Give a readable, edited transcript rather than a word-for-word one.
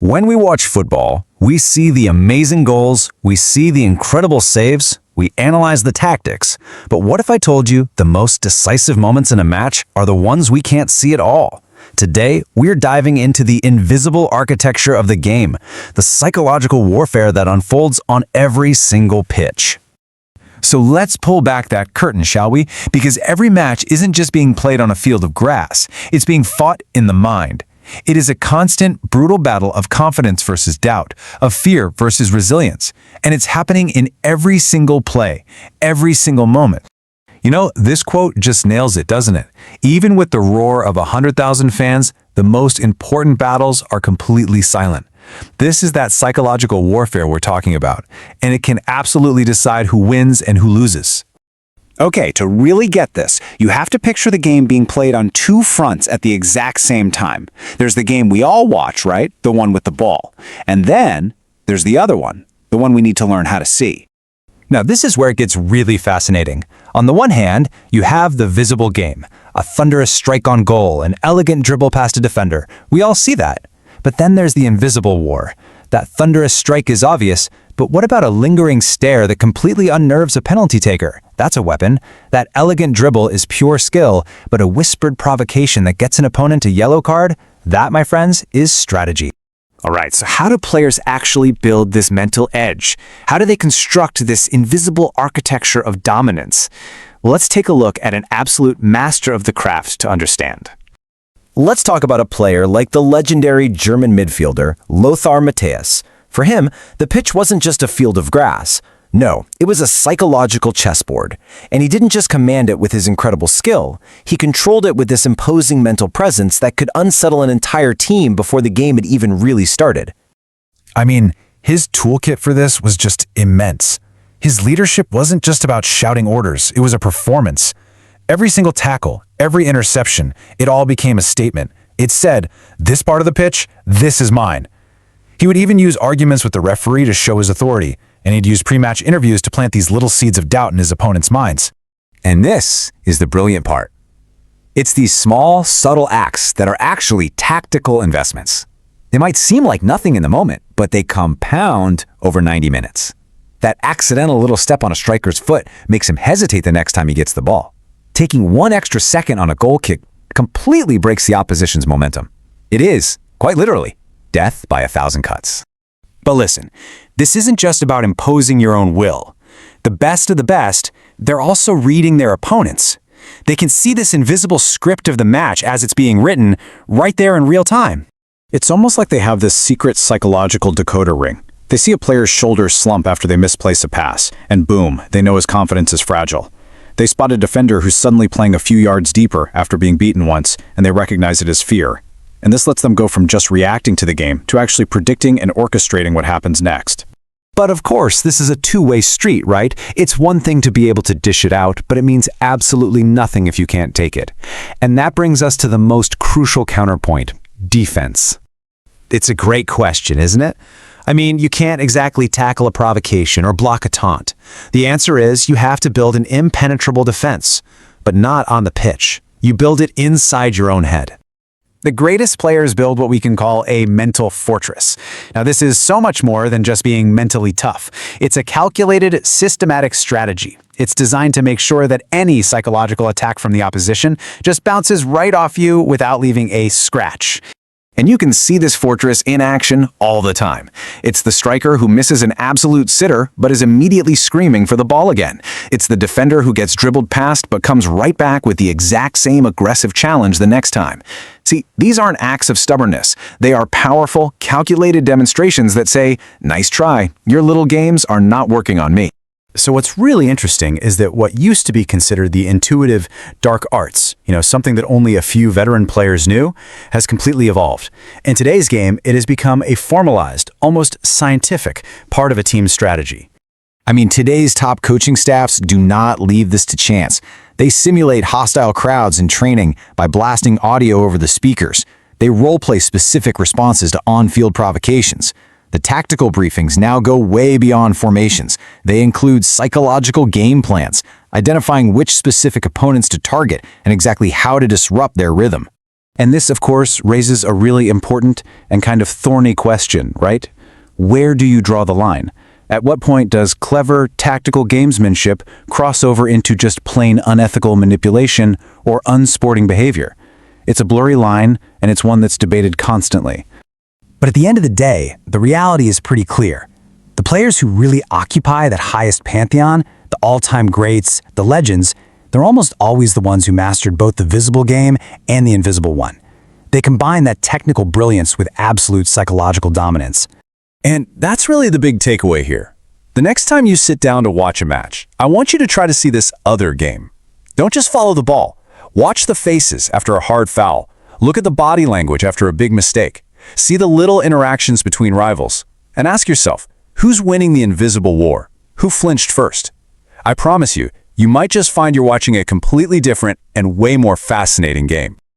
When we watch football, we see the amazing goals, we see the incredible saves, we analyze the tactics. But what if I told you the most decisive moments in a match are the ones we can't see at all? Today, we're diving into the invisible architecture of the game, the psychological warfare that unfolds on every single pitch. So let's pull back that curtain, shall we? Because every match isn't just being played on a field of grass, it's being fought in the mind. It is a constant, brutal battle of confidence versus doubt, of fear versus resilience, and it's happening in every single play, every single moment. You know, this quote just nails it, doesn't it? Even with the roar of 100,000 fans, the most important battles are completely silent. This is that psychological warfare we're talking about, and it can absolutely decide who wins and who loses. Okay, to really get this, you have to picture the game being played on two fronts at the exact same time. There's the game we all watch, right? The one with the ball. And then there's the other one, the one we need to learn how to see. Now, this is where it gets really fascinating. On the one hand, you have the visible game, a thunderous strike on goal, an elegant dribble past a defender. We all see that. But then there's the invisible war. That thunderous strike is obvious, but what about a lingering stare that completely unnerves a penalty taker? That's a weapon. That elegant dribble is pure skill, but a whispered provocation that gets an opponent a yellow card? That, my friends, is strategy. All right, so how do players actually build this mental edge? How do they construct this invisible architecture of dominance? Well, let's take a look at an absolute master of the craft to understand. Let's talk about a player like the legendary German midfielder Lothar Matthäus. For him, the pitch wasn't just a field of grass. No, it was a psychological chessboard. And he didn't just command it with his incredible skill. He controlled it with this imposing mental presence that could unsettle an entire team before the game had even really started. I mean, his toolkit for this was just immense. His leadership wasn't just about shouting orders, it was a performance. Every single tackle, every interception, it all became a statement. It said, this part of the pitch, this is mine. He would even use arguments with the referee to show his authority, and he'd use pre-match interviews to plant these little seeds of doubt in his opponent's minds. And this is the brilliant part. It's these small, subtle acts that are actually tactical investments. They might seem like nothing in the moment, but they compound over 90 minutes. That accidental little step on a striker's foot makes him hesitate the next time he gets the ball. Taking 1 extra second on a goal kick completely breaks the opposition's momentum. It is, quite literally, death by 1,000 cuts. But listen, this isn't just about imposing your own will. The best of the best, they're also reading their opponents. They can see this invisible script of the match as it's being written right there in real time. It's almost like they have this secret psychological decoder ring. They see a player's shoulders slump after they misplace a pass, and boom, they know his confidence is fragile. They spot a defender who's suddenly playing a few yards deeper after being beaten once, and they recognize it as fear. And this lets them go from just reacting to the game to actually predicting and orchestrating what happens next. But of course, this is a two-way street, right? It's one thing to be able to dish it out, but it means absolutely nothing if you can't take it. And that brings us to the most crucial counterpoint, defense. It's a great question, isn't it? I mean, you can't exactly tackle a provocation or block a taunt. The answer is you have to build an impenetrable defense, but not on the pitch. You build it inside your own head. The greatest players build what we can call a mental fortress. Now, this is so much more than just being mentally tough. It's a calculated, systematic strategy. It's designed to make sure that any psychological attack from the opposition just bounces right off you without leaving a scratch. And you can see this fortress in action all the time. It's the striker who misses an absolute sitter but is immediately screaming for the ball again. It's the defender who gets dribbled past but comes right back with the exact same aggressive challenge the next time. See, these aren't acts of stubbornness. They are powerful, calculated demonstrations that say, nice try, your little games are not working on me. So what's really interesting is that what used to be considered the intuitive dark arts, something that only a few veteran players knew, has completely evolved. In today's game, it has become a formalized, almost scientific part of a team's strategy. I mean, today's top coaching staffs do not leave this to chance. They simulate hostile crowds in training by blasting audio over the speakers. They role-play specific responses to on-field provocations. The tactical briefings now go way beyond formations. They include psychological game plans, identifying which specific opponents to target and exactly how to disrupt their rhythm. And this, of course, raises a really important and kind of thorny question, right? Where do you draw the line? At what point does clever, tactical gamesmanship cross over into just plain unethical manipulation or unsporting behavior? It's a blurry line, and it's one that's debated constantly. But at the end of the day, the reality is pretty clear. The players who really occupy that highest pantheon, the all-time greats, the legends, they're almost always the ones who mastered both the visible game and the invisible one. They combine that technical brilliance with absolute psychological dominance. And that's really the big takeaway here. The next time you sit down to watch a match, I want you to try to see this other game. Don't just follow the ball. Watch the faces after a hard foul. Look at the body language after a big mistake. See the little interactions between rivals. And ask yourself, who's winning the invisible war? Who flinched first? I promise you, you might just find you're watching a completely different and way more fascinating game.